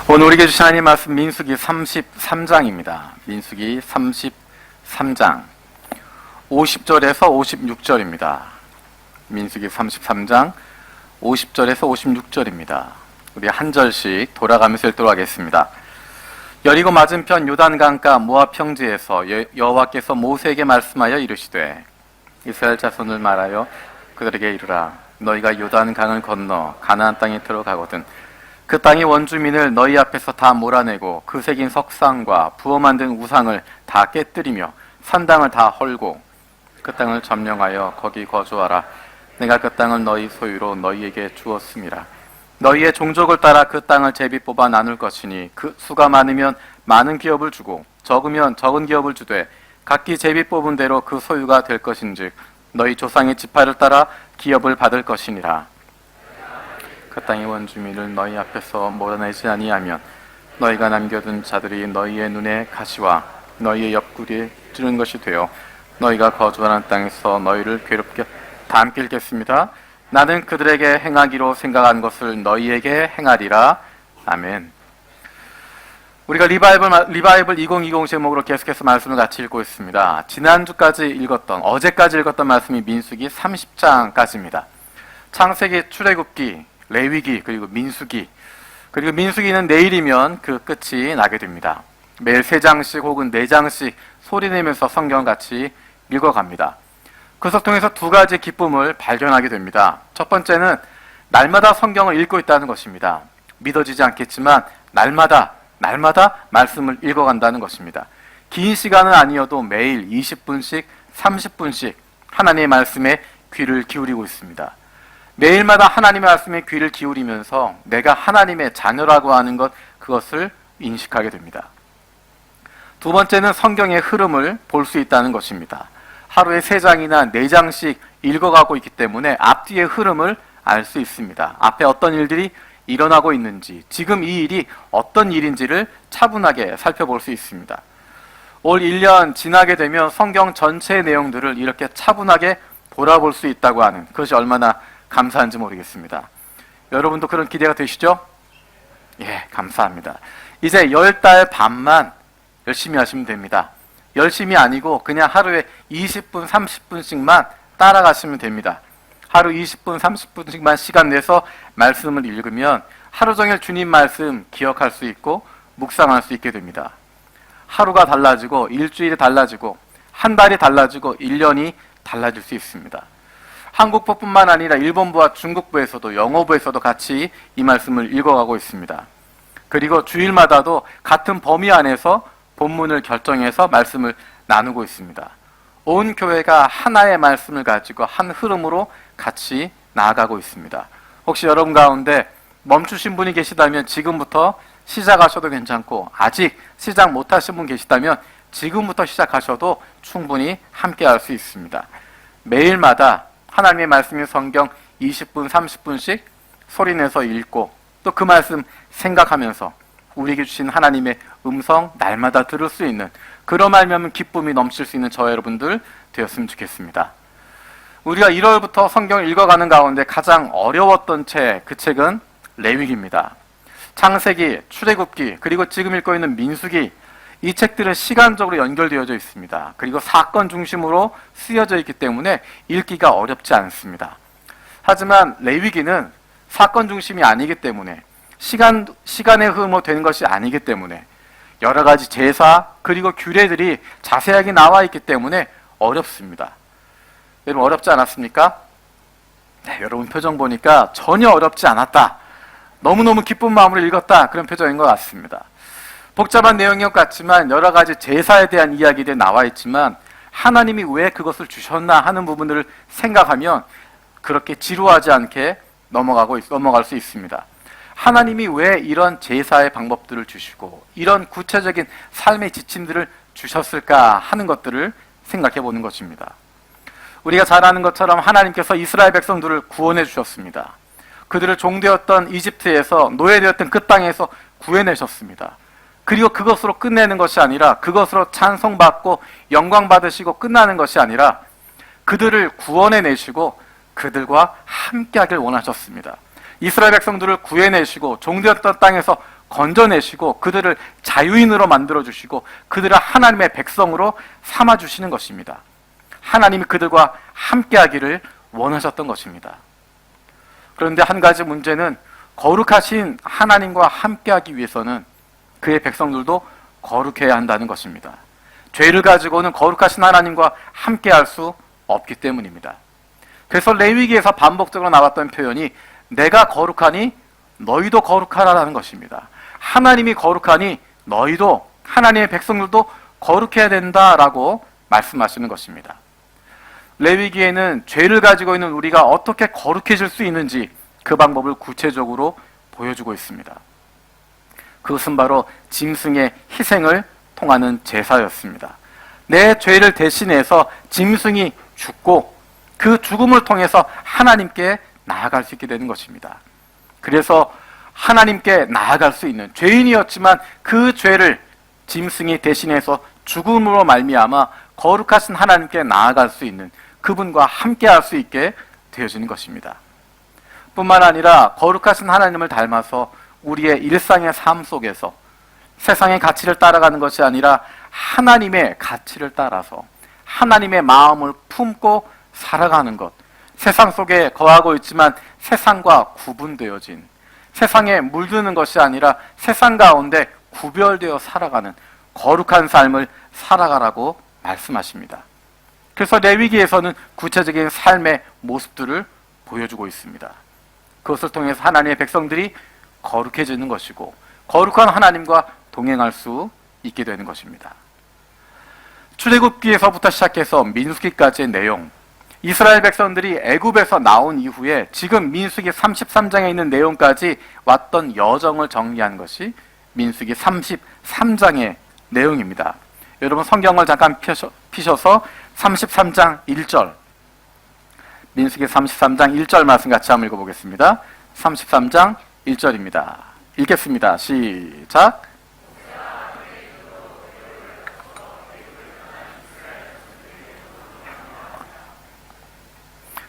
오늘 우리에게 주신 하나님 말씀 민수기 33장입니다. 민수기 33장 50절에서 56절입니다. 민수기 33장 50절에서 56절입니다. 우리 한 절씩 돌아가면서 읽도록 하겠습니다. 여리고 맞은편 요단강가 모압 평지에서 여호와께서 모세에게 말씀하여 이르시되 이스라엘 자손을 말하여 그들에게 이르라. 너희가 요단강을 건너 가나안 땅에 들어가거든 그 땅의 원주민을 너희 앞에서 다 몰아내고 그 새긴 석상과 부어 만든 우상을 다 깨뜨리며 산당을 다 헐고 그 땅을 점령하여 거기 거주하라. 내가 그 땅을 너희 소유로 너희에게 주었음이라. 너희의 종족을 따라 그 땅을 제비 뽑아 나눌 것이니 그 수가 많으면 많은 기업을 주고 적으면 적은 기업을 주되 각기 제비 뽑은 대로 그 소유가 될 것인즉 너희 조상의 지파를 따라 기업을 받을 것이니라. 그 땅의 원주민을 너희 앞에서 몰아내지 아니하면 너희가 남겨둔 자들이 너희의 눈에 가시와 너희의 옆구리에 찌른 것이 되어 너희가 거주하는 땅에서 너희를 괴롭게 다 함께 읽겠습니다. 나는 그들에게 행하기로 생각한 것을 너희에게 행하리라. 아멘. 우리가 리바이벌 2020 제목으로 계속해서 말씀을 같이 읽고 있습니다. 지난주까지 어제까지 읽었던 말씀이 민수기 30장까지입니다. 창세기, 출애굽기, 레위기, 그리고 민수기, 그리고 민수기는 내일이면 그 끝이 나게 됩니다. 매일 3장씩 혹은 4장씩 소리내면서 성경을 같이 읽어갑니다. 그것을 통해서 두 가지 기쁨을 발견하게 됩니다. 첫 번째는 날마다 성경을 읽고 있다는 것입니다. 믿어지지 않겠지만 날마다 말씀을 읽어간다는 것입니다. 긴 시간은 아니어도 매일 20분씩 30분씩 하나님의 말씀에 귀를 기울이고 있습니다. 매일마다 하나님의 말씀에 귀를 기울이면서 내가 하나님의 자녀라고 하는 그것을 인식하게 됩니다. 두 번째는 성경의 흐름을 볼 수 있다는 것입니다. 하루에 3장이나 4장씩 읽어가고 있기 때문에 앞뒤의 흐름을 알 수 있습니다. 앞에 어떤 일들이 일어나고 있는지, 지금 이 일이 어떤 일인지를 차분하게 살펴볼 수 있습니다. 올 1년 지나게 되면 성경 전체의 내용들을 이렇게 차분하게 돌아볼 수 있다고 하는 그것이 얼마나 감사한지 모르겠습니다. 여러분도 그런 기대가 되시죠? 예, 감사합니다. 이제 10달 반만 열심히 하시면 됩니다. 열심히 아니고 그냥 하루에 20분, 30분씩만 따라가시면 됩니다. 하루 20분, 30분씩만 시간 내서 말씀을 읽으면 하루 종일 주님 말씀 기억할 수 있고 묵상할 수 있게 됩니다. 하루가 달라지고 일주일이 달라지고 한 달이 달라지고 1년이 달라질 수 있습니다. 한국부뿐만 아니라 일본부와 중국부에서도 영어부에서도 같이 이 말씀을 읽어가고 있습니다. 그리고 주일마다도 같은 범위 안에서 본문을 결정해서 말씀을 나누고 있습니다. 온 교회가 하나의 말씀을 가지고 한 흐름으로 같이 나아가고 있습니다. 혹시 여러분 가운데 멈추신 분이 계시다면 지금부터 시작하셔도 괜찮고 아직 시작 못하신 분 계시다면 지금부터 시작하셔도 충분히 함께 할 수 있습니다. 매일마다 하나님의 말씀인 성경 20분, 30분씩 소리내서 읽고 또 그 말씀 생각하면서 우리에게 주신 하나님의 음성 날마다 들을 수 있는 그런 말미암은 기쁨이 넘칠 수 있는 저와 여러분들 되었으면 좋겠습니다. 우리가 1월부터 성경을 읽어가는 가운데 가장 어려웠던 그 책은 레위기입니다. 창세기, 출애굽기, 그리고 지금 읽고 있는 민수기, 이 책들은 시간적으로 연결되어져 있습니다. 그리고 사건 중심으로 쓰여져 있기 때문에 읽기가 어렵지 않습니다. 하지만 레위기는 사건 중심이 아니기 때문에 시간의 흐름으로 되는 것이 아니기 때문에 여러 가지 제사 그리고 규례들이 자세하게 나와 있기 때문에 어렵습니다. 여러분 어렵지 않았습니까? 네, 여러분 표정 보니까 전혀 어렵지 않았다. 너무너무 기쁜 마음으로 읽었다. 그런 표정인 것 같습니다. 복잡한 내용인 것 같지만 여러 가지 제사에 대한 이야기들이 나와 있지만 하나님이 왜 그것을 주셨나 하는 부분들을 생각하면 그렇게 지루하지 않게 넘어갈 수 있습니다. 하나님이 왜 이런 제사의 방법들을 주시고 이런 구체적인 삶의 지침들을 주셨을까 하는 것들을 생각해 보는 것입니다. 우리가 잘 아는 것처럼 하나님께서 이스라엘 백성들을 구원해 주셨습니다. 그들을 종되었던 이집트에서 노예되었던 그 땅에서 구해내셨습니다. 그리고 그것으로 끝내는 것이 아니라 그것으로 찬송받고 영광 받으시고 끝나는 것이 아니라 그들을 구원해내시고 그들과 함께하길 원하셨습니다. 이스라엘 백성들을 구해내시고 종되었던 땅에서 건져내시고 그들을 자유인으로 만들어주시고 그들을 하나님의 백성으로 삼아주시는 것입니다. 하나님이 그들과 함께하기를 원하셨던 것입니다. 그런데 한 가지 문제는 거룩하신 하나님과 함께하기 위해서는 그의 백성들도 거룩해야 한다는 것입니다. 죄를 가지고는 거룩하신 하나님과 함께할 수 없기 때문입니다. 그래서 레위기에서 반복적으로 나왔던 표현이 내가 거룩하니 너희도 거룩하라라는 것입니다. 하나님이 거룩하니 너희도, 하나님의 백성들도 거룩해야 된다라고 말씀하시는 것입니다. 레위기에는 죄를 가지고 있는 우리가 어떻게 거룩해질 수 있는지 그 방법을 구체적으로 보여주고 있습니다. 그것은 바로 짐승의 희생을 통하는 제사였습니다. 내 죄를 대신해서 짐승이 죽고 그 죽음을 통해서 하나님께 나아갈 수 있게 되는 것입니다. 그래서 하나님께 나아갈 수 있는, 죄인이었지만 그 죄를 짐승이 대신해서 죽음으로 말미암아 거룩하신 하나님께 나아갈 수 있는, 그분과 함께할 수 있게 되어지는 것입니다. 뿐만 아니라 거룩하신 하나님을 닮아서 우리의 일상의 삶 속에서 세상의 가치를 따라가는 것이 아니라 하나님의 가치를 따라서 하나님의 마음을 품고 살아가는 것, 세상 속에 거하고 있지만 세상과 구분되어진, 세상에 물드는 것이 아니라 세상 가운데 구별되어 살아가는 거룩한 삶을 살아가라고 말씀하십니다. 그래서 레위기에서는 구체적인 삶의 모습들을 보여주고 있습니다. 그것을 통해서 하나님의 백성들이 거룩해지는 것이고 거룩한 하나님과 동행할 수 있게 되는 것입니다. 출애굽기에서부터 시작해서 민수기까지의 내용, 이스라엘 백성들이 애굽에서 나온 이후에 지금 민수기 33장에 있는 내용까지 왔던 여정을 정리한 것이 민수기 33장의 내용입니다. 여러분 성경을 잠깐 피셔서 33장 1절, 민수기 33장 1절 말씀 같이 한번 읽어보겠습니다. 33장 1절입니다. 읽겠습니다. 시작.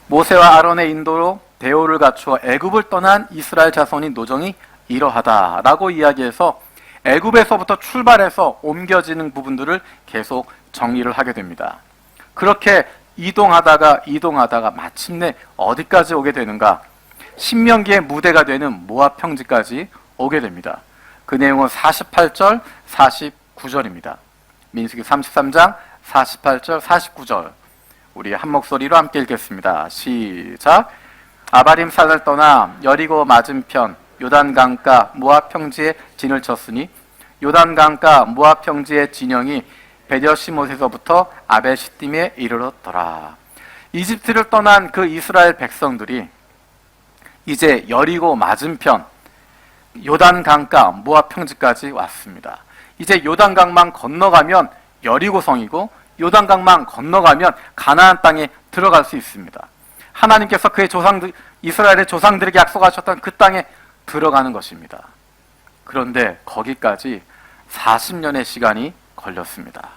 모세와 아론의 인도로 대오를 갖추어 애굽을 떠난 이스라엘 자손이 노정이 이러하다라고 이야기해서 애굽에서부터 출발해서 옮겨지는 부분들을 계속 정리를 하게 됩니다. 그렇게 이동하다가 마침내 어디까지 오게 되는가? 신명기의 무대가 되는 모압 평지까지 오게 됩니다. 그 내용은 48절, 49절입니다. 민수기 33장 48절, 49절. 우리 한 목소리로 함께 읽겠습니다. 시작. 아바림 산을 떠나 여리고 맞은편 요단강가 모압 평지에 진을 쳤으니 요단강가 모압 평지의 진영이 베델시못에서부터 아벨시딤에 이르렀더라. 이집트를 떠난 그 이스라엘 백성들이 이제 여리고 맞은편 요단강가 모압 평지까지 왔습니다. 이제 요단강만 건너가면 여리고성이고 요단강만 건너가면 가나안 땅에 들어갈 수 있습니다. 하나님께서 그의 조상들, 이스라엘의 조상들에게 약속하셨던 그 땅에 들어가는 것입니다. 그런데 거기까지 40년의 시간이 걸렸습니다.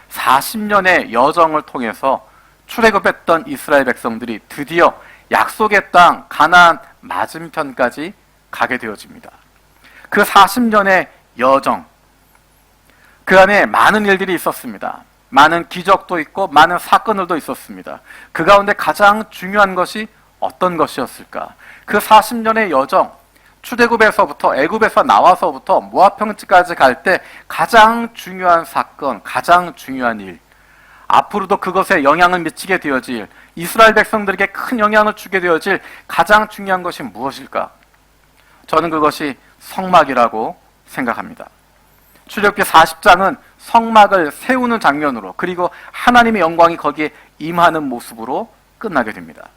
40년의 여정을 통해서 출애굽했던 이스라엘 백성들이 드디어 약속의 땅 가나안 맞은편까지 가게 되어집니다. 그 40년의 여정, 그 안에 많은 일들이 있었습니다. 많은 기적도 있고 많은 사건들도 있었습니다. 그 가운데 가장 중요한 것이 어떤 것이었을까? 그 40년의 여정, 출애굽에서부터 애굽에서 나와서부터 모압 평지까지 갈 때 가장 중요한 사건, 가장 중요한 일, 앞으로도 그것에 영향을 미치게 되어질, 이스라엘 백성들에게 큰 영향을 주게 되어질 가장 중요한 것이 무엇일까? 저는 그것이 성막이라고 생각합니다. 출애굽기 40장은 성막을 세우는 장면으로, 그리고 하나님의 영광이 거기에 임하는 모습으로 끝나게 됩니다.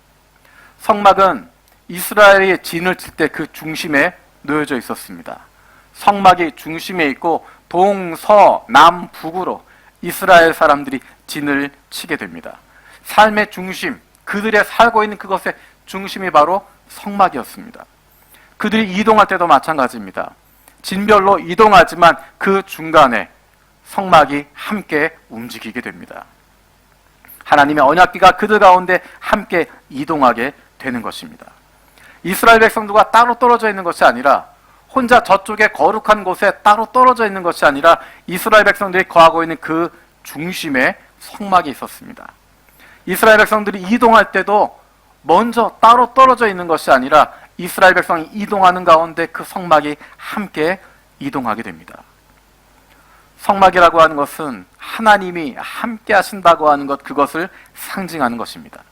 성막은 이스라엘이 진을 칠 때 그 중심에 놓여져 있었습니다. 성막이 중심에 있고 동서 남북으로 이스라엘 사람들이 진을 치게 됩니다. 삶의 중심, 그들의 살고 있는 그것의 중심이 바로 성막이었습니다. 그들이 이동할 때도 마찬가지입니다. 진별로 이동하지만 그 중간에 성막이 함께 움직이게 됩니다. 하나님의 언약궤가 그들 가운데 함께 이동하게 되는 것입니다. 이스라엘 백성들과 따로 떨어져 있는 것이 아니라 혼자 저쪽에 거룩한 곳에 따로 떨어져 있는 것이 아니라 이스라엘 백성들이 거하고 있는 그 중심에 성막이 있었습니다. 이스라엘 백성들이 이동할 때도 먼저 따로 떨어져 있는 것이 아니라 이스라엘 백성이 이동하는 가운데 그 성막이 함께 이동하게 됩니다. 성막이라고 하는 것은 하나님이 함께 하신다고 하는 것, 그것을 상징하는 것입니다.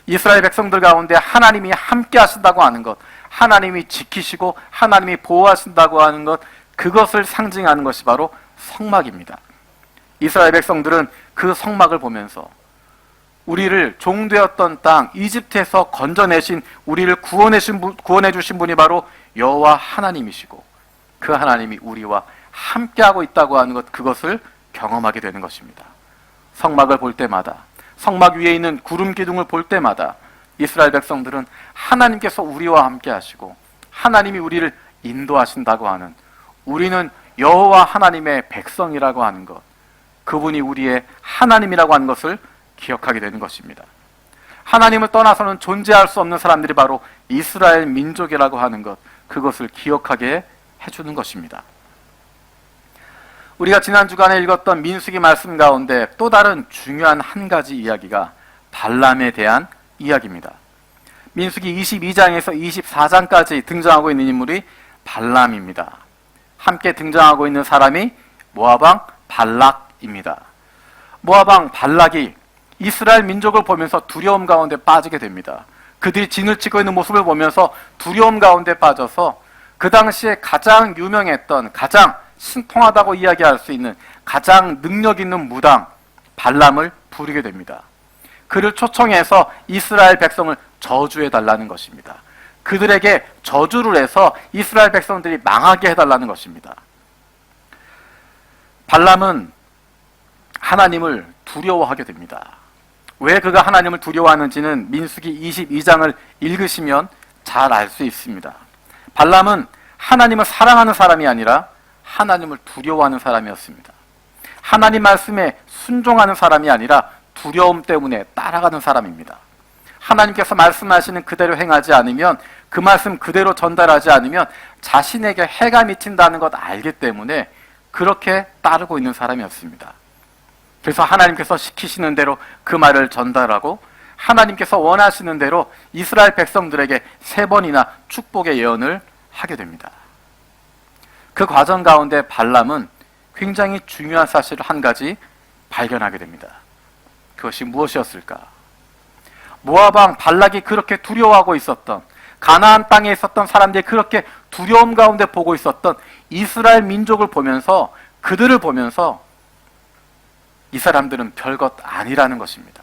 이스라엘 백성들 가운데 하나님이 함께 하신다고 하는 것, 하나님이 지키시고 하나님이 보호하신다고 하는 것, 그것을 상징하는 것이 바로 성막입니다. 이스라엘 백성들은 그 성막을 보면서 우리를 종되었던 땅 이집트에서 건져내신, 우리를 구원해 주신 분이 바로 여호와 하나님이시고 그 하나님이 우리와 함께하고 있다고 하는 것, 그것을 경험하게 되는 것입니다. 성막을 볼 때마다, 성막 위에 있는 구름 기둥을 볼 때마다 이스라엘 백성들은 하나님께서 우리와 함께 하시고 하나님이 우리를 인도하신다고 하는, 우리는 여호와 하나님의 백성이라고 하는 것, 그분이 우리의 하나님이라고 하는 것을 기억하게 되는 것입니다. 하나님을 떠나서는 존재할 수 없는 사람들이 바로 이스라엘 민족이라고 하는 것, 그것을 기억하게 해주는 것입니다. 우리가 지난 주간에 읽었던 민수기 말씀 가운데 또 다른 중요한 한 가지 이야기가 발람에 대한 이야기입니다. 민수기 22장에서 24장까지 등장하고 있는 인물이 발람입니다. 함께 등장하고 있는 사람이 모압왕 발락입니다. 모압왕 발락이 이스라엘 민족을 보면서 두려움 가운데 빠지게 됩니다. 그들이 진을 치고 있는 모습을 보면서 두려움 가운데 빠져서 그 당시에 가장 유명했던, 가장 신통하다고 이야기할 수 있는, 가장 능력 있는 무당 발람을 부르게 됩니다. 그를 초청해서 이스라엘 백성을 저주해 달라는 것입니다. 그들에게 저주를 해서 이스라엘 백성들이 망하게 해달라는 것입니다. 발람은 하나님을 두려워하게 됩니다. 왜 그가 하나님을 두려워하는지는 민수기 22장을 읽으시면 잘 알 수 있습니다. 발람은 하나님을 사랑하는 사람이 아니라 하나님을 두려워하는 사람이었습니다. 하나님 말씀에 순종하는 사람이 아니라 두려움 때문에 따라가는 사람입니다. 하나님께서 말씀하시는 그대로 행하지 않으면, 그 말씀 그대로 전달하지 않으면 자신에게 해가 미친다는 것 알기 때문에 그렇게 따르고 있는 사람이었습니다. 그래서 하나님께서 시키시는 대로 그 말을 전달하고 하나님께서 원하시는 대로 이스라엘 백성들에게 3번이나 축복의 예언을 하게 됩니다. 그 과정 가운데 발람은 굉장히 중요한 사실을 한 가지 발견하게 됩니다. 그것이 무엇이었을까? 모압왕 발락이 그렇게 두려워하고 있었던, 가나안 땅에 있었던 사람들이 그렇게 두려움 가운데 보고 있었던 이스라엘 민족을 보면서, 그들을 보면서 이 사람들은 별것 아니라는 것입니다.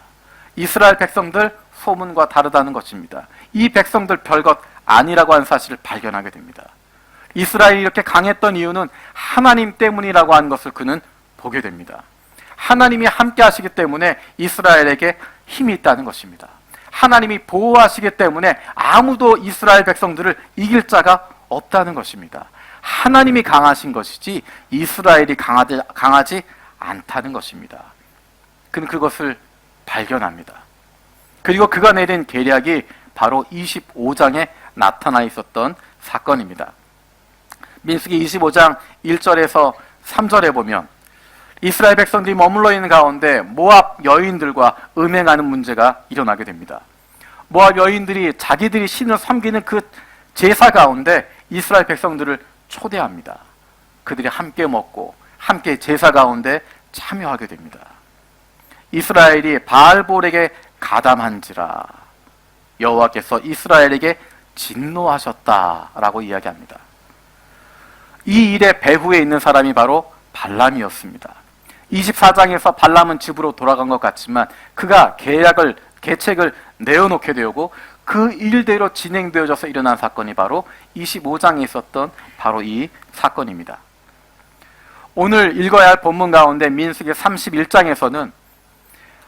이스라엘 백성들 소문과 다르다는 것입니다. 이 백성들 별것 아니라고 하는 사실을 발견하게 됩니다. 이스라엘이 이렇게 강했던 이유는 하나님 때문이라고 하는 것을 그는 보게 됩니다. 하나님이 함께 하시기 때문에 이스라엘에게 힘이 있다는 것입니다. 하나님이 보호하시기 때문에 아무도 이스라엘 백성들을 이길 자가 없다는 것입니다. 하나님이 강하신 것이지 이스라엘이 강하지 않다는 것입니다. 그는 그것을 발견합니다. 그리고 그가 내린 계략이 바로 25장에 나타나 있었던 사건입니다. 민수기 25장 1절에서 3절에 보면 이스라엘 백성들이 머물러 있는 가운데 모압 여인들과 음행하는 문제가 일어나게 됩니다. 모압 여인들이 자기들이 신을 섬기는 그 제사 가운데 이스라엘 백성들을 초대합니다. 그들이 함께 먹고 함께 제사 가운데 참여하게 됩니다. 이스라엘이 바알볼에게 가담한지라 여호와께서 이스라엘에게 진노하셨다라고 이야기합니다. 이 일의 배후에 있는 사람이 바로 발람이었습니다. 24장에서 발람은 집으로 돌아간 것 같지만 그가 계책을 내어놓게 되고 그 일대로 진행되어져서 일어난 사건이 바로 25장에 있었던 바로 이 사건입니다. 오늘 읽어야 할 본문 가운데 민수기 31장에서는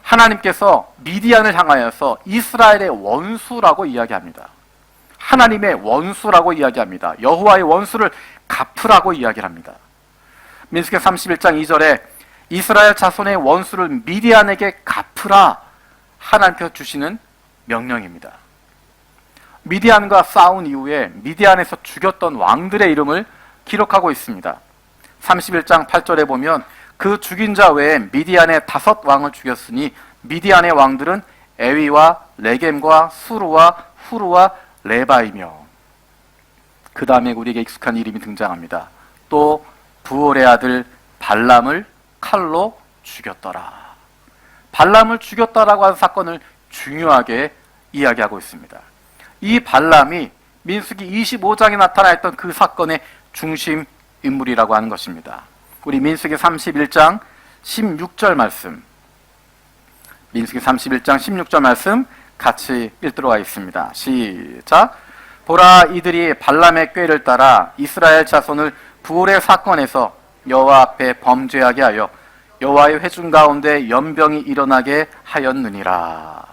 하나님께서 미디안을 향하여서 이스라엘의 원수라고 이야기합니다. 하나님의 원수라고 이야기합니다. 여호와의 원수를 갚으라고 이야기를 합니다. 민수기 31장 2절에 이스라엘 자손의 원수를 미디안에게 갚으라 하나님께서 주시는 명령입니다. 미디안과 싸운 이후에 미디안에서 죽였던 왕들의 이름을 기록하고 있습니다. 31장 8절에 보면 그 죽인 자 외에 미디안의 5왕을 죽였으니 미디안의 왕들은 에위와 레겜과 수루와 후루와 레바이며, 그 다음에 우리에게 익숙한 이름이 등장합니다. 또 부올의 아들 발람을 칼로 죽였더라. 발람을 죽였다라고 하는 사건을 중요하게 이야기하고 있습니다. 이 발람이 민수기 25장에 나타나 있던 그 사건의 중심 인물이라고 하는 것입니다. 우리 민수기 31장 16절 말씀, 민수기 31장 16절 말씀 같이 읽도록 하겠습니다. 시작. 보라, 이들이 발람의 꾀를 따라 이스라엘 자손을 부올의 사건에서 여호와 앞에 범죄하게 하여 여호와의 회중 가운데 연병이 일어나게 하였느니라.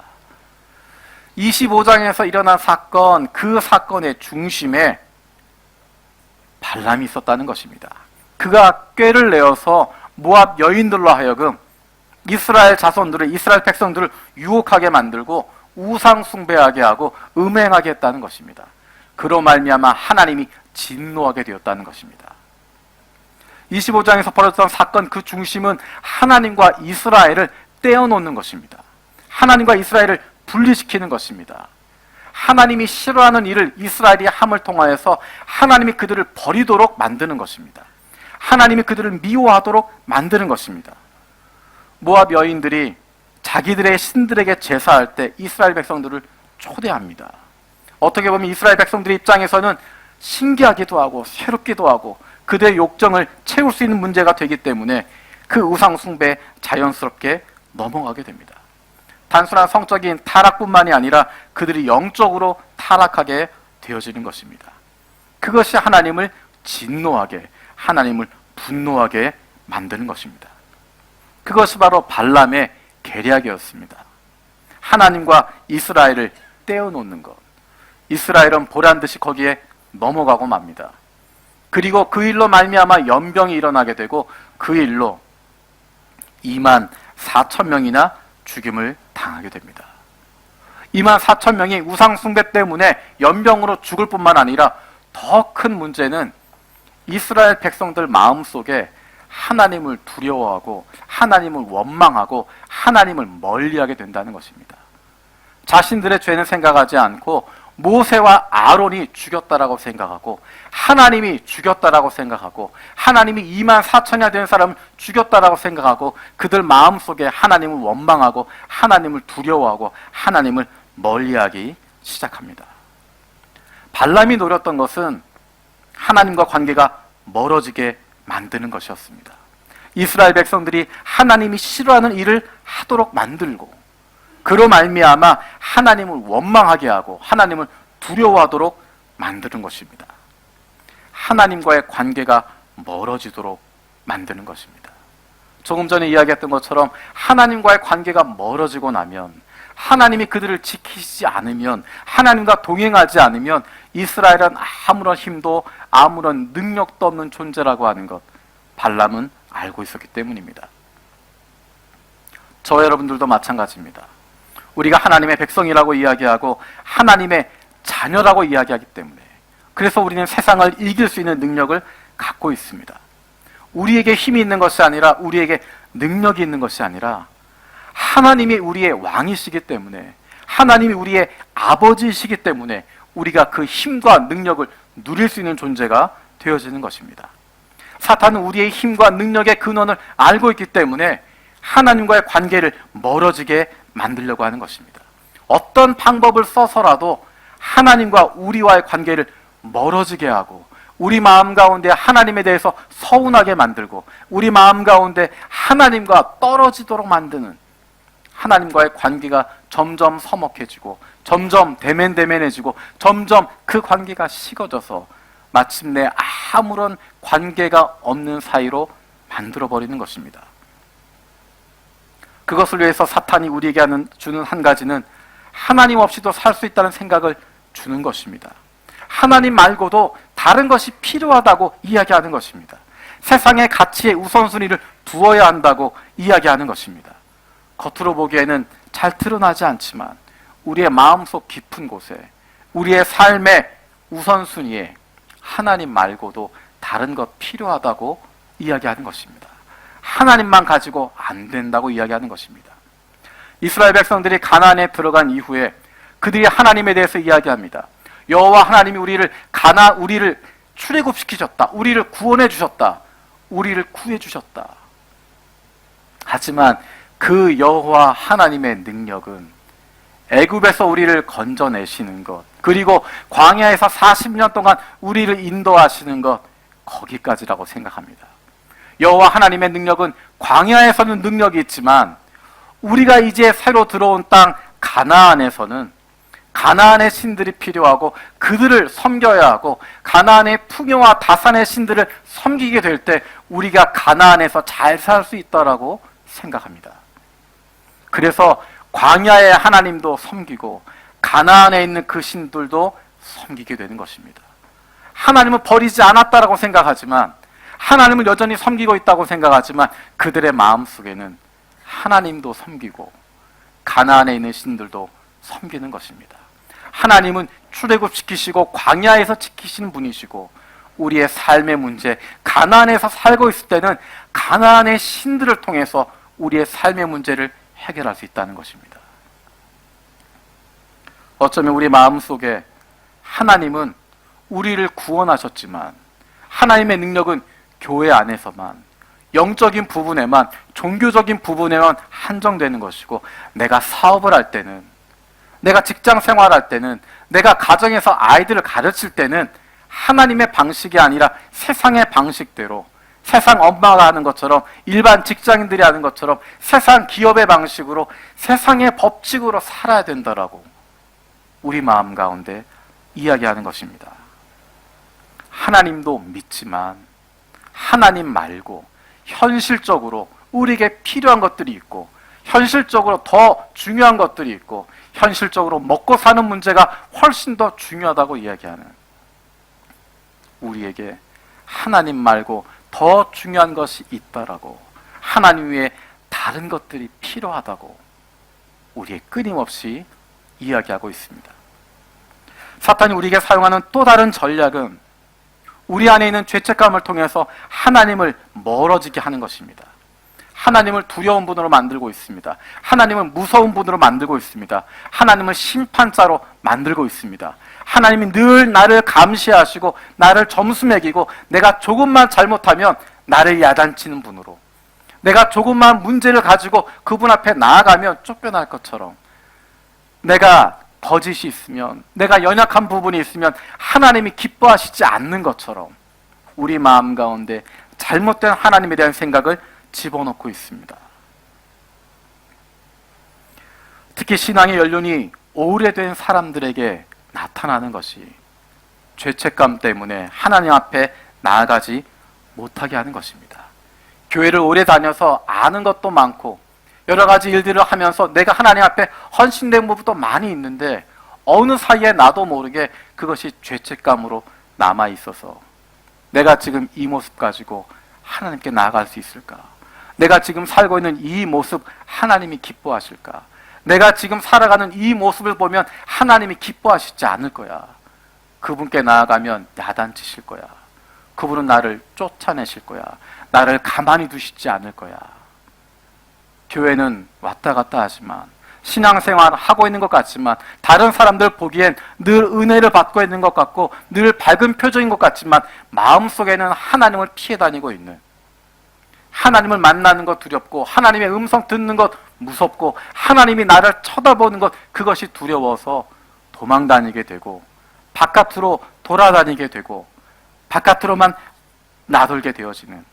25장에서 일어난 사건, 그 사건의 중심에 발람이 있었다는 것입니다. 그가 꾀를 내어서 모압 여인들로 하여금 이스라엘 자손들을, 이스라엘 백성들을 유혹하게 만들고 우상 숭배하게 하고 음행하게 했다는 것입니다. 그로 말미암아 하나님이 진노하게 되었다는 것입니다. 25장에서 벌어졌던 사건 그 중심은 하나님과 이스라엘을 떼어놓는 것입니다. 하나님과 이스라엘을 분리시키는 것입니다. 하나님이 싫어하는 일을 이스라엘이 함을 통하여서 하나님이 그들을 버리도록 만드는 것입니다. 하나님이 그들을 미워하도록 만드는 것입니다. 모압 여인들이 자기들의 신들에게 제사할 때 이스라엘 백성들을 초대합니다. 어떻게 보면 이스라엘 백성들의 입장에서는 신기하기도 하고 새롭기도 하고 그들의 욕정을 채울 수 있는 문제가 되기 때문에 그 우상 숭배에 자연스럽게 넘어가게 됩니다. 단순한 성적인 타락뿐만이 아니라 그들이 영적으로 타락하게 되어지는 것입니다. 그것이 하나님을 진노하게, 하나님을 분노하게 만드는 것입니다. 그것이 바로 발람의 계략이었습니다. 하나님과 이스라엘을 떼어놓는 것. 이스라엘은 보란듯이 거기에 넘어가고 맙니다. 그리고 그 일로 말미암아 연병이 일어나게 되고 그 일로 2만 4천 명이나 죽임을 당하게 됩니다. 2만 4천 명이 우상 숭배 때문에 연병으로 죽을 뿐만 아니라 더 큰 문제는 이스라엘 백성들 마음속에 하나님을 두려워하고 하나님을 원망하고 하나님을 멀리하게 된다는 것입니다. 자신들의 죄는 생각하지 않고 모세와 아론이 죽였다라고 생각하고 하나님이 죽였다라고 생각하고 하나님이 2만 4천이나 되는 사람을 죽였다라고 생각하고 그들 마음속에 하나님을 원망하고 하나님을 두려워하고 하나님을 멀리하기 시작합니다. 발람이 노렸던 것은 하나님과 관계가 멀어지게 만드는 것이었습니다. 이스라엘 백성들이 하나님이 싫어하는 일을 하도록 만들고 그로 말미암아 하나님을 원망하게 하고 하나님을 두려워하도록 만드는 것입니다. 하나님과의 관계가 멀어지도록 만드는 것입니다. 조금 전에 이야기했던 것처럼 하나님과의 관계가 멀어지고 나면 하나님이 그들을 지키지 않으면 하나님과 동행하지 않으면 이스라엘은 아무런 힘도 아무런 능력도 없는 존재라고 하는 것 발람은 알고 있었기 때문입니다. 저와 여러분들도 마찬가지입니다. 우리가 하나님의 백성이라고 이야기하고 하나님의 자녀라고 이야기하기 때문에 그래서 우리는 세상을 이길 수 있는 능력을 갖고 있습니다. 우리에게 힘이 있는 것이 아니라 우리에게 능력이 있는 것이 아니라 하나님이 우리의 왕이시기 때문에 하나님이 우리의 아버지이시기 때문에 우리가 그 힘과 능력을 누릴 수 있는 존재가 되어지는 것입니다. 사탄은 우리의 힘과 능력의 근원을 알고 있기 때문에 하나님과의 관계를 멀어지게 만들려고 하는 것입니다. 어떤 방법을 써서라도 하나님과 우리와의 관계를 멀어지게 하고 우리 마음 가운데 하나님에 대해서 서운하게 만들고 우리 마음 가운데 하나님과 떨어지도록 만드는 하나님과의 관계가 점점 서먹해지고 점점 대면대면해지고 점점 그 관계가 식어져서 마침내 아무런 관계가 없는 사이로 만들어버리는 것입니다. 그것을 위해서 사탄이 우리에게 주는 한 가지는 하나님 없이도 살 수 있다는 생각을 주는 것입니다. 하나님 말고도 다른 것이 필요하다고 이야기하는 것입니다. 세상의 가치의 우선순위를 두어야 한다고 이야기하는 것입니다. 겉으로 보기에는 잘 드러나지 않지만 우리의 마음속 깊은 곳에 우리의 삶의 우선순위에 하나님 말고도 다른 것 필요하다고 이야기하는 것입니다. 하나님만 가지고 안 된다고 이야기하는 것입니다. 이스라엘 백성들이 가나안에 들어간 이후에 그들이 하나님에 대해서 이야기합니다. 여호와 하나님이 우리를 출애굽시키셨다. 우리를 구원해 주셨다. 우리를 구해 주셨다. 하지만 그 여호와 하나님의 능력은 애굽에서 우리를 건져내시는 것, 그리고 광야에서 40년 동안 우리를 인도하시는 것, 거기까지라고 생각합니다. 여호와 하나님의 능력은 광야에서는 능력이 있지만 우리가 이제 새로 들어온 땅 가나안에서는 가나안의 신들이 필요하고 그들을 섬겨야 하고 가나안의 풍요와 다산의 신들을 섬기게 될 때 우리가 가나안에서 잘 살 수 있다라고 생각합니다. 그래서 광야의 하나님도 섬기고 가나안에 있는 그 신들도 섬기게 되는 것입니다. 하나님은 버리지 않았다라고 생각하지만, 하나님을 여전히 섬기고 있다고 생각하지만 그들의 마음속에는 하나님도 섬기고 가나안에 있는 신들도 섬기는 것입니다. 하나님은 출애굽시키시고 광야에서 지키시는 분이시고 우리의 삶의 문제, 가나안에서 살고 있을 때는 가나안의 신들을 통해서 우리의 삶의 문제를 해결할 수 있다는 것입니다. 어쩌면 우리 마음속에 하나님은 우리를 구원하셨지만 하나님의 능력은 교회 안에서만, 영적인 부분에만, 종교적인 부분에만 한정되는 것이고, 내가 사업을 할 때는, 내가 직장 생활할 때는, 내가 가정에서 아이들을 가르칠 때는 하나님의 방식이 아니라 세상의 방식대로, 세상 엄마가 하는 것처럼, 일반 직장인들이 하는 것처럼 세상 기업의 방식으로, 세상의 법칙으로 살아야 된다라고 우리 마음 가운데 이야기하는 것입니다. 하나님도 믿지만 하나님 말고 현실적으로 우리에게 필요한 것들이 있고, 현실적으로 더 중요한 것들이 있고, 현실적으로 먹고 사는 문제가 훨씬 더 중요하다고 이야기하는, 우리에게 하나님 말고 더 중요한 것이 있다라고, 하나님 외에 다른 것들이 필요하다고 우리에 끊임없이 이야기하고 있습니다. 사탄이 우리에게 사용하는 또 다른 전략은 우리 안에 있는 죄책감을 통해서 하나님을 멀어지게 하는 것입니다. 하나님을 두려운 분으로 만들고 있습니다. 하나님을 무서운 분으로 만들고 있습니다. 하나님을 심판자로 만들고 있습니다. 하나님이 늘 나를 감시하시고 나를 점수 매기고, 내가 조금만 잘못하면 나를 야단치는 분으로, 내가 조금만 문제를 가지고 그분 앞에 나아가면 쫓겨날 것처럼, 내가 거짓이 있으면, 내가 연약한 부분이 있으면 하나님이 기뻐하시지 않는 것처럼 우리 마음 가운데 잘못된 하나님에 대한 생각을 집어넣고 있습니다. 특히 신앙의 연륜이 오래된 사람들에게 나타나는 것이 죄책감 때문에 하나님 앞에 나아가지 못하게 하는 것입니다. 교회를 오래 다녀서 아는 것도 많고 여러 가지 일들을 하면서 내가 하나님 앞에 헌신된 부분도 많이 있는데, 어느 사이에 나도 모르게 그것이 죄책감으로 남아 있어서 내가 지금 이 모습 가지고 하나님께 나아갈 수 있을까? 내가 지금 살고 있는 이 모습 하나님이 기뻐하실까? 내가 지금 살아가는 이 모습을 보면 하나님이 기뻐하시지 않을 거야. 그분께 나아가면 야단치실 거야. 그분은 나를 쫓아내실 거야. 나를 가만히 두시지 않을 거야. 교회는 왔다 갔다 하지만, 신앙생활 하고 있는 것 같지만, 다른 사람들 보기엔 늘 은혜를 받고 있는 것 같고 늘 밝은 표정인 것 같지만 마음속에는 하나님을 피해 다니고 있는, 하나님을 만나는 것 두렵고, 하나님의 음성 듣는 것 무섭고, 하나님이 나를 쳐다보는 것 그것이 두려워서 도망 다니게 되고, 바깥으로 돌아다니게 되고, 바깥으로만 나돌게 되어지는,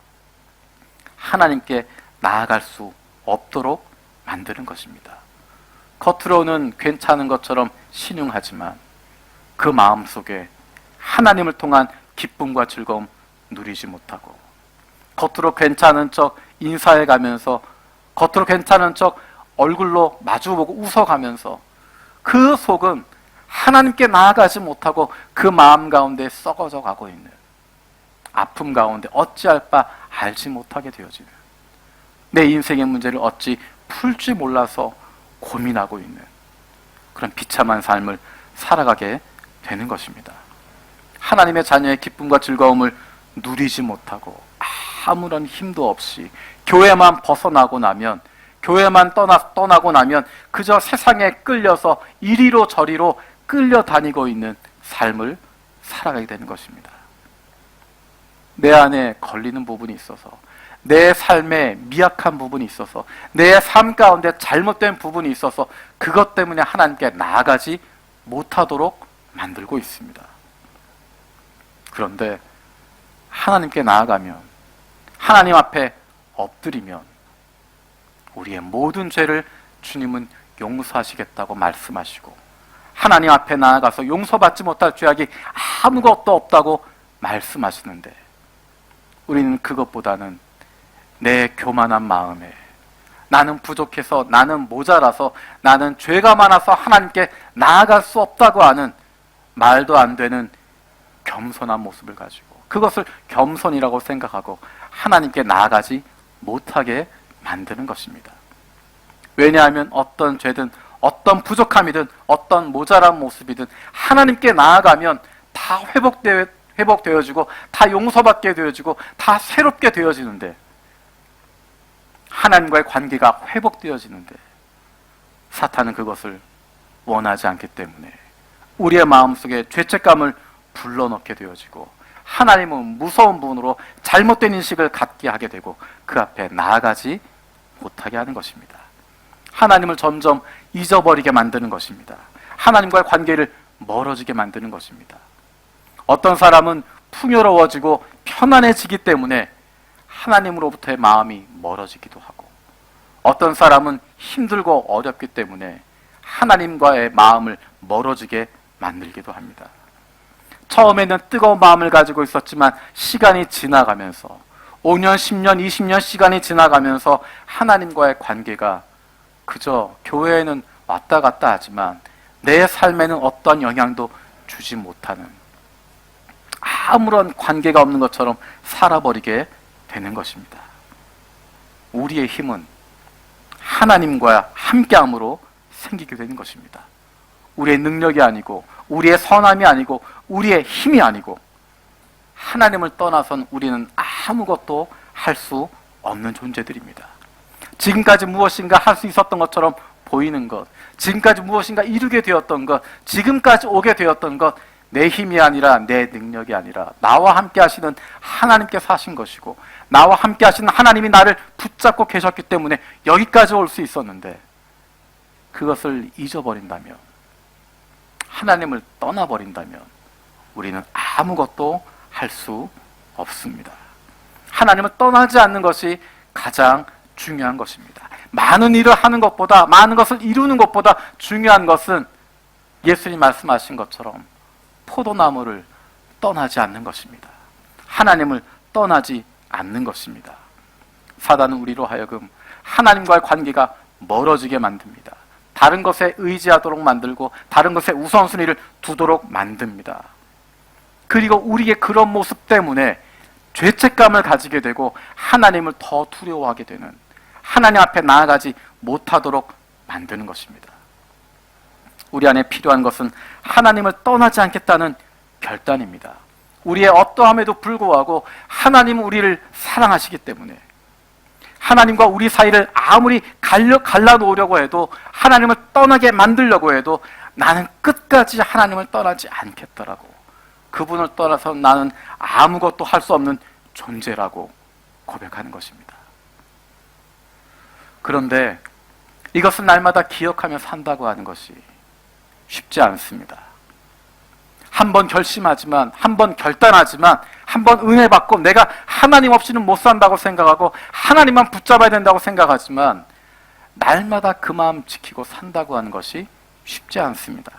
하나님께 나아갈 수 없도록 만드는 것입니다. 겉으로는 괜찮은 것처럼 신용하지만 그 마음속에 하나님을 통한 기쁨과 즐거움 누리지 못하고, 겉으로 괜찮은 척 인사해가면서, 겉으로 괜찮은 척 얼굴로 마주보고 웃어가면서 그 속은 하나님께 나아가지 못하고 그 마음 가운데 썩어져 가고 있는, 아픔 가운데 어찌할 바 알지 못하게 되어지는, 내 인생의 문제를 어찌 풀지 몰라서 고민하고 있는 그런 비참한 삶을 살아가게 되는 것입니다. 하나님의 자녀의 기쁨과 즐거움을 누리지 못하고 아무런 힘도 없이 교회만 벗어나고 나면, 교회만 떠나고 나면 그저 세상에 끌려서 이리로 저리로 끌려다니고 있는 삶을 살아가게 되는 것입니다. 내 안에 걸리는 부분이 있어서, 내 삶에 미약한 부분이 있어서, 내 삶 가운데 잘못된 부분이 있어서 그것 때문에 하나님께 나아가지 못하도록 만들고 있습니다. 그런데 하나님께 나아가면, 하나님 앞에 엎드리면 우리의 모든 죄를 주님은 용서하시겠다고 말씀하시고, 하나님 앞에 나아가서 용서받지 못할 죄악이 아무것도 없다고 말씀하시는데, 우리는 그것보다는 내 교만한 마음에, 나는 부족해서, 나는 모자라서, 나는 죄가 많아서 하나님께 나아갈 수 없다고 하는 말도 안 되는 겸손한 모습을 가지고, 그것을 겸손이라고 생각하고 하나님께 나아가지 못하게 만드는 것입니다. 왜냐하면 어떤 죄든, 어떤 부족함이든, 어떤 모자란 모습이든 하나님께 나아가면 다 회복되어지고, 다 용서받게 되어지고, 다 새롭게 되어지는데, 하나님과의 관계가 회복되어지는데 사탄은 그것을 원하지 않기 때문에 우리의 마음속에 죄책감을 불러넣게 되어지고, 하나님은 무서운 분으로 잘못된 인식을 갖게 하게 되고 그 앞에 나아가지 못하게 하는 것입니다. 하나님을 점점 잊어버리게 만드는 것입니다. 하나님과의 관계를 멀어지게 만드는 것입니다. 어떤 사람은 풍요로워지고 편안해지기 때문에 하나님으로부터의 마음이 멀어지기도 하고, 어떤 사람은 힘들고 어렵기 때문에 하나님과의 마음을 멀어지게 만들기도 합니다. 처음에는 뜨거운 마음을 가지고 있었지만 시간이 지나가면서, 5년, 10년, 20년 시간이 지나가면서 하나님과의 관계가 그저 교회에는 왔다 갔다 하지만 내 삶에는 어떤 영향도 주지 못하는, 아무런 관계가 없는 것처럼 살아버리게 되는 것입니다. 우리의 힘은 하나님과 함께함으로 생기게 되는 것입니다. 우리의 능력이 아니고, 우리의 선함이 아니고, 우리의 힘이 아니고, 하나님을 떠나선 우리는 아무것도 할 수 없는 존재들입니다. 지금까지 무엇인가 할 수 있었던 것처럼 보이는 것, 지금까지 무엇인가 이루게 되었던 것, 지금까지 오게 되었던 것, 내 힘이 아니라, 내 능력이 아니라 나와 함께 하시는 하나님께서 하신 것이고, 나와 함께 하시는 하나님이 나를 붙잡고 계셨기 때문에 여기까지 올 수 있었는데, 그것을 잊어버린다면, 하나님을 떠나버린다면 우리는 아무것도 할 수 없습니다. 하나님을 떠나지 않는 것이 가장 중요한 것입니다. 많은 일을 하는 것보다, 많은 것을 이루는 것보다 중요한 것은 예수님 말씀하신 것처럼 포도나무를 떠나지 않는 것입니다. 하나님을 떠나지 않는 것입니다. 사단은 우리로 하여금 하나님과의 관계가 멀어지게 만듭니다. 다른 것에 의지하도록 만들고, 다른 것에 우선순위를 두도록 만듭니다. 그리고 우리의 그런 모습 때문에 죄책감을 가지게 되고 하나님을 더 두려워하게 되는, 하나님 앞에 나아가지 못하도록 만드는 것입니다. 우리 안에 필요한 것은 하나님을 떠나지 않겠다는 결단입니다. 우리의 어떠함에도 불구하고 하나님은 우리를 사랑하시기 때문에, 하나님과 우리 사이를 아무리 갈라놓으려고 해도, 하나님을 떠나게 만들려고 해도 나는 끝까지 하나님을 떠나지 않겠다라고, 그분을 떠나서 나는 아무것도 할 수 없는 존재라고 고백하는 것입니다. 그런데 이것을 날마다 기억하며 산다고 하는 것이 쉽지 않습니다. 한 번 결심하지만, 한 번 결단하지만, 한 번 은혜 받고 내가 하나님 없이는 못 산다고 생각하고 하나님만 붙잡아야 된다고 생각하지만 날마다 그 마음 지키고 산다고 하는 것이 쉽지 않습니다.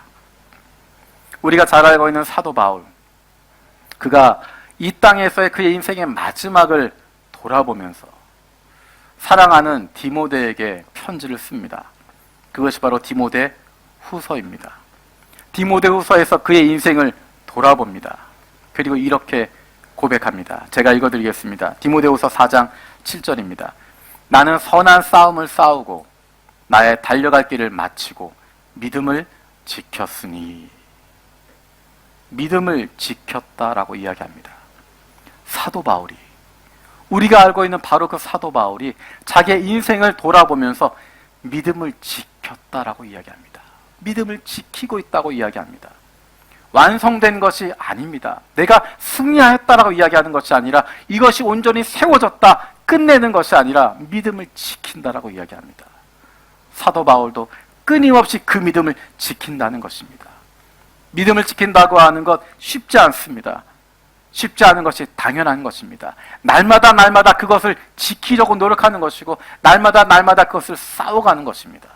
우리가 잘 알고 있는 사도 바울, 그가 이 땅에서의 그의 인생의 마지막을 돌아보면서 사랑하는 디모데에게 편지를 씁니다. 그것이 바로 디모데 후서입니다. 디모데 후서에서 그의 인생을 돌아봅니다. 그리고 이렇게 고백합니다. 제가 읽어드리겠습니다. 디모데 후서 4장 7절입니다. 나는 선한 싸움을 싸우고 나의 달려갈 길을 마치고 믿음을 지켰으니. 믿음을 지켰다라고 이야기합니다. 사도 바울이, 우리가 알고 있는 바로 그 사도 바울이 자기의 인생을 돌아보면서 믿음을 지켰다라고 이야기합니다. 믿음을 지키고 있다고 이야기합니다. 완성된 것이 아닙니다. 내가 승리하였다라고 이야기하는 것이 아니라, 이것이 온전히 세워졌다, 끝내는 것이 아니라 믿음을 지킨다라고 이야기합니다. 사도 바울도 끊임없이 그 믿음을 지킨다는 것입니다. 믿음을 지킨다고 하는 것 쉽지 않습니다. 쉽지 않은 것이 당연한 것입니다. 날마다 날마다 그것을 지키려고 노력하는 것이고, 날마다 그것을 싸워가는 것입니다.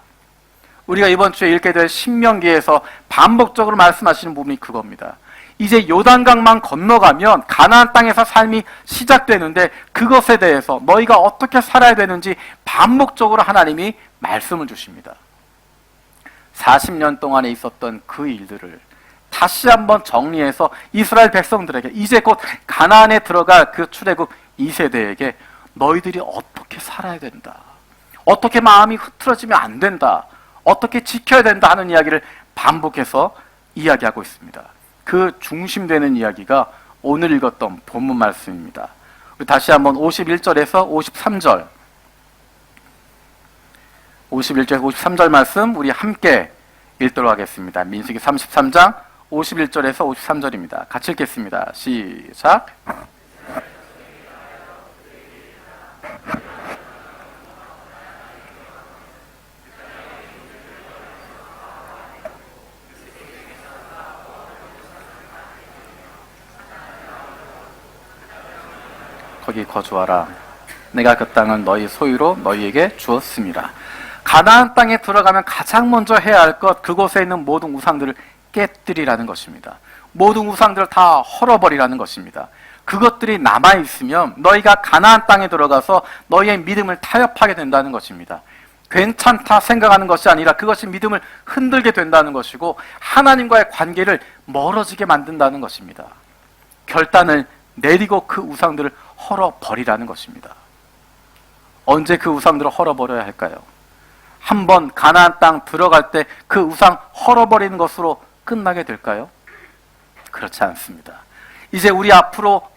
우리가 이번 주에 읽게 될 신명기에서 반복적으로 말씀하시는 부분이 그겁니다. 이제 요단강만 건너가면 가나안 땅에서 삶이 시작되는데, 그것에 대해서 너희가 어떻게 살아야 되는지 반복적으로 하나님이 말씀을 주십니다. 40년 동안에 있었던 그 일들을 다시 한번 정리해서 이스라엘 백성들에게, 이제 곧 가나안에 들어갈 그 출애굽 2세대에게 너희들이 어떻게 살아야 된다, 어떻게 마음이 흐트러지면 안 된다, 어떻게 지켜야 된다 하는 이야기를 반복해서 이야기하고 있습니다. 그 중심되는 이야기가 오늘 읽었던 본문 말씀입니다. 우리 다시 한번 51절에서 53절, 51절에서 53절 말씀 우리 함께 읽도록 하겠습니다. 민수기 33장 51절에서 53절입니다. 같이 읽겠습니다. 시작. 거기 거주하라. 내가 그 땅을 너희 소유로 너희에게 주었습니다. 가나안 땅에 들어가면 가장 먼저 해야 할 것, 그곳에 있는 모든 우상들을 깨뜨리라는 것입니다. 모든 우상들을 다 헐어버리라는 것입니다. 그것들이 남아있으면 너희가 가나안 땅에 들어가서 너희의 믿음을 타협하게 된다는 것입니다. 괜찮다 생각하는 것이 아니라 그것이 믿음을 흔들게 된다는 것이고, 하나님과의 관계를 멀어지게 만든다는 것입니다. 결단을 내리고 그 우상들을 헐어버리라는 것입니다. 언제 그 우상들을 헐어버려야 할까요? 한번 가나안 땅 들어갈 때 그 우상 헐어버리는 것으로 끝나게 될까요? 그렇지 않습니다. 이제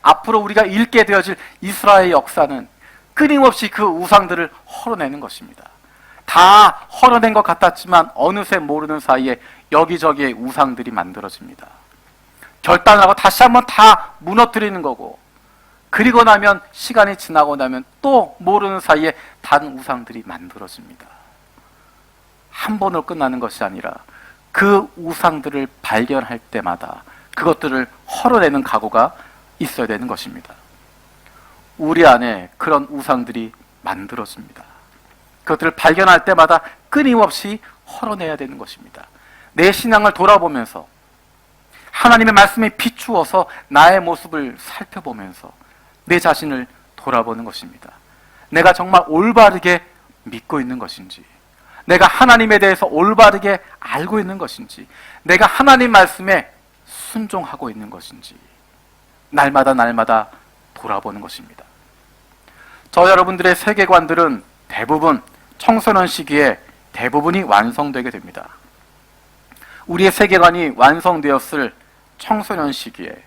앞으로 우리가 읽게 되어질 이스라엘의 역사는 끊임없이 그 우상들을 헐어내는 것입니다. 다 헐어낸 것 같았지만 어느새 모르는 사이에 여기저기에 우상들이 만들어집니다. 결단을 하고 다시 한번 다 무너뜨리는 거고, 그리고 나면 시간이 지나고 나면 또 모르는 사이에 다른 우상들이 만들어집니다. 한 번으로 끝나는 것이 아니라 그 우상들을 발견할 때마다 그것들을 헐어내는 각오가 있어야 되는 것입니다. 우리 안에 그런 우상들이 만들어집니다. 그것들을 발견할 때마다 끊임없이 헐어내야 되는 것입니다. 내 신앙을 돌아보면서 하나님의 말씀에 비추어서 나의 모습을 살펴보면서 내 자신을 돌아보는 것입니다. 내가 정말 올바르게 믿고 있는 것인지, 내가 하나님에 대해서 올바르게 알고 있는 것인지, 내가 하나님 말씀에 순종하고 있는 것인지 날마다 돌아보는 것입니다. 저 여러분들의 세계관들은 대부분 청소년 시기에 대부분이 완성되게 됩니다. 우리의 세계관이 완성되었을 청소년 시기에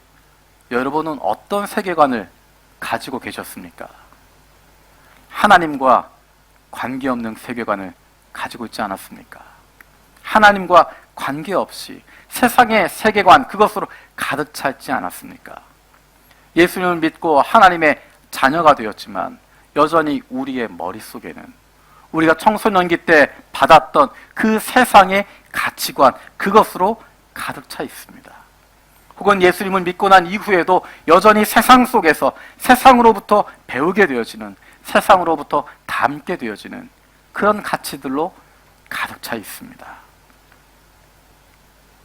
여러분은 어떤 세계관을 가지고 계셨습니까? 하나님과 관계없는 세계관을 가지고 있지 않았습니까? 하나님과 관계없이 세상의 세계관, 그것으로 가득 차 있지 않았습니까? 예수님을 믿고 하나님의 자녀가 되었지만 여전히 우리의 머릿속에는 우리가 청소년기 때 받았던 그 세상의 가치관, 그것으로 가득 차 있습니다. 혹은 예수님을 믿고 난 이후에도 여전히 세상 속에서 세상으로부터 배우게 되어지는, 세상으로부터 담게 되어지는 그런 가치들로 가득 차 있습니다.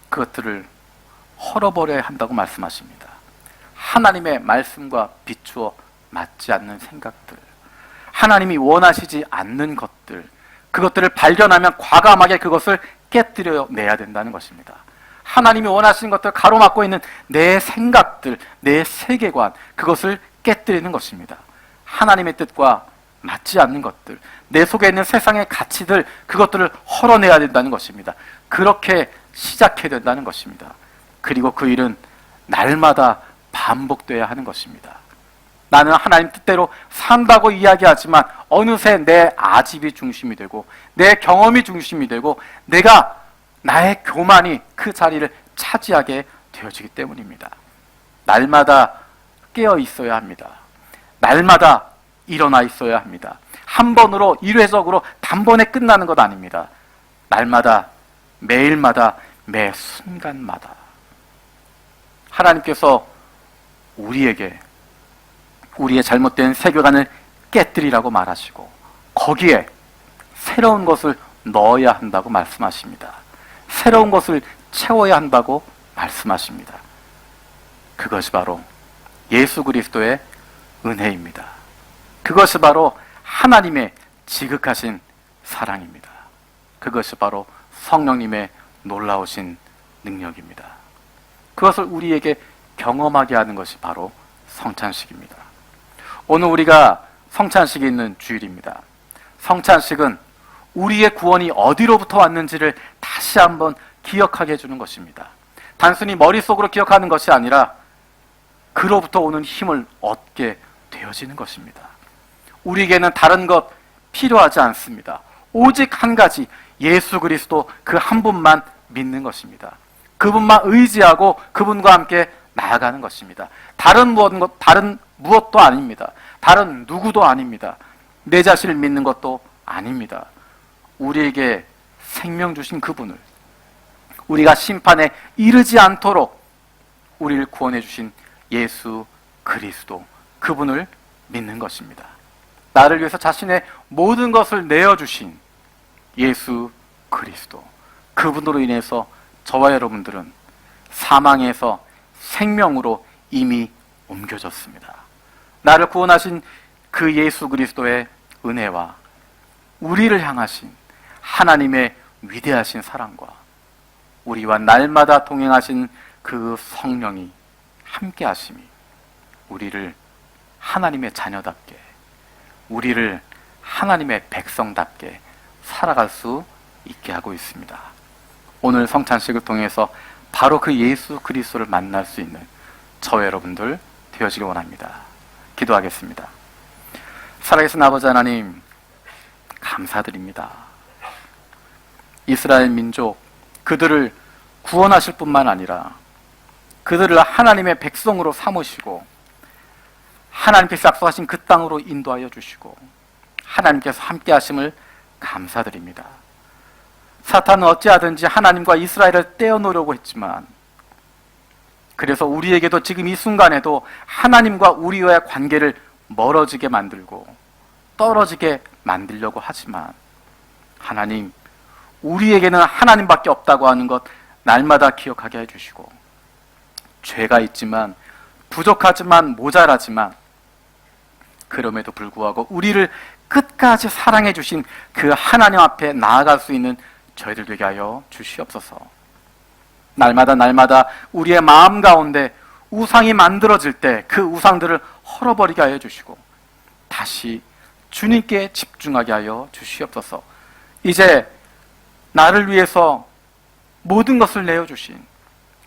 그것들을 헐어버려야 한다고 말씀하십니다. 하나님의 말씀과 비추어 맞지 않는 생각들, 하나님이 원하시지 않는 것들, 그것들을 발견하면 과감하게 그것을 깨뜨려 내야 된다는 것입니다. 하나님이 원하시는 것들, 가로막고 있는 내 생각들, 내 세계관, 그것을 깨뜨리는 것입니다. 하나님의 뜻과 맞지 않는 것들, 내 속에 있는 세상의 가치들, 그것들을 헐어내야 된다는 것입니다. 그렇게 시작해야 된다는 것입니다. 그리고 그 일은 날마다 반복되어야 하는 것입니다. 나는 하나님 뜻대로 산다고 이야기하지만 어느새 내 아집이 중심이 되고 내 경험이 중심이 되고 나의 교만이 그 자리를 차지하게 되어지기 때문입니다. 날마다 깨어 있어야 합니다. 날마다 일어나 있어야 합니다. 한 번으로 일회적으로 단번에 끝나는 것 아닙니다. 날마다, 매일마다, 매 순간마다 하나님께서 우리에게 우리의 잘못된 세계관을 깨뜨리라고 말하시고 거기에 새로운 것을 넣어야 한다고 말씀하십니다. 새로운 것을 채워야 한다고 말씀하십니다. 그것이 바로 예수 그리스도의 은혜입니다. 그것이 바로 하나님의 지극하신 사랑입니다. 그것이 바로 성령님의 놀라우신 능력입니다. 그것을 우리에게 경험하게 하는 것이 바로 성찬식입니다. 오늘 우리가 성찬식이 있는 주일입니다. 성찬식은 우리의 구원이 어디로부터 왔는지를 다시 한번 기억하게 해주는 것입니다. 단순히 머릿속으로 기억하는 것이 아니라 그로부터 오는 힘을 얻게 되어지는 것입니다. 우리에게는 다른 것 필요하지 않습니다. 오직 한 가지, 예수 그리스도 그 한 분만 믿는 것입니다. 그분만 의지하고 그분과 함께 나아가는 것입니다. 다른 무엇도 아닙니다. 다른 누구도 아닙니다. 내 자신을 믿는 것도 아닙니다. 우리에게 생명 주신 그분을, 우리가 심판에 이르지 않도록 우리를 구원해 주신 예수 그리스도, 그분을 믿는 것입니다. 나를 위해서 자신의 모든 것을 내어주신 예수 그리스도, 그분으로 인해서 저와 여러분들은 사망에서 생명으로 이미 옮겨졌습니다. 나를 구원하신 그 예수 그리스도의 은혜와 우리를 향하신 하나님의 위대하신 사랑과 우리와 날마다 동행하신 그 성령이 함께 하심이 우리를 하나님의 자녀답게, 우리를 하나님의 백성답게 살아갈 수 있게 하고 있습니다. 오늘 성찬식을 통해서 바로 그 예수 그리스도를 만날 수 있는 저와 여러분들 되어지길 원합니다. 기도하겠습니다. 살아계신 아버지 하나님, 감사드립니다. 이스라엘 민족, 그들을 구원하실 뿐만 아니라 그들을 하나님의 백성으로 삼으시고 하나님께서 약속하신 그 땅으로 인도하여 주시고 하나님께서 함께 하심을 감사드립니다. 사탄은 어찌하든지 하나님과 이스라엘을 떼어놓으려고 했지만, 그래서 우리에게도 지금 이 순간에도 하나님과 우리와의 관계를 멀어지게 만들고 떨어지게 만들려고 하지만, 하나님, 우리에게는 하나님밖에 없다고 하는 것 날마다 기억하게 해주시고, 죄가 있지만, 부족하지만, 모자라지만, 그럼에도 불구하고 우리를 끝까지 사랑해 주신 그 하나님 앞에 나아갈 수 있는 저희들 되게 하여 주시옵소서. 날마다 우리의 마음 가운데 우상이 만들어질 때 그 우상들을 헐어버리게 하여 주시고 다시 주님께 집중하게 하여 주시옵소서. 이제 나를 위해서 모든 것을 내어주신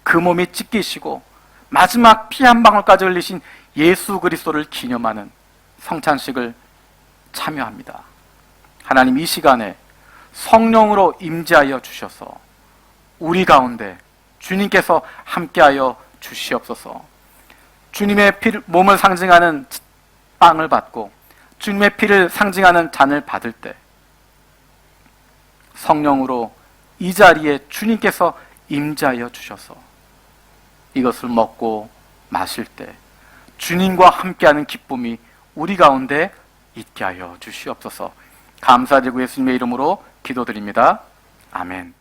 그 몸이 찢기시고 마지막 피 한 방울까지 흘리신 예수 그리스도를 기념하는 성찬식을 참여합니다. 하나님, 이 시간에 성령으로 임재하여 주셔서 우리 가운데 주님께서 함께하여 주시옵소서. 주님의 몸을 상징하는 빵을 받고 주님의 피를 상징하는 잔을 받을 때 성령으로 이 자리에 주님께서 임재하여 주셔서 이것을 먹고 마실 때 주님과 함께하는 기쁨이 우리 가운데 있게 하여 주시옵소서. 감사드리고 예수님의 이름으로 기도드립니다. 아멘.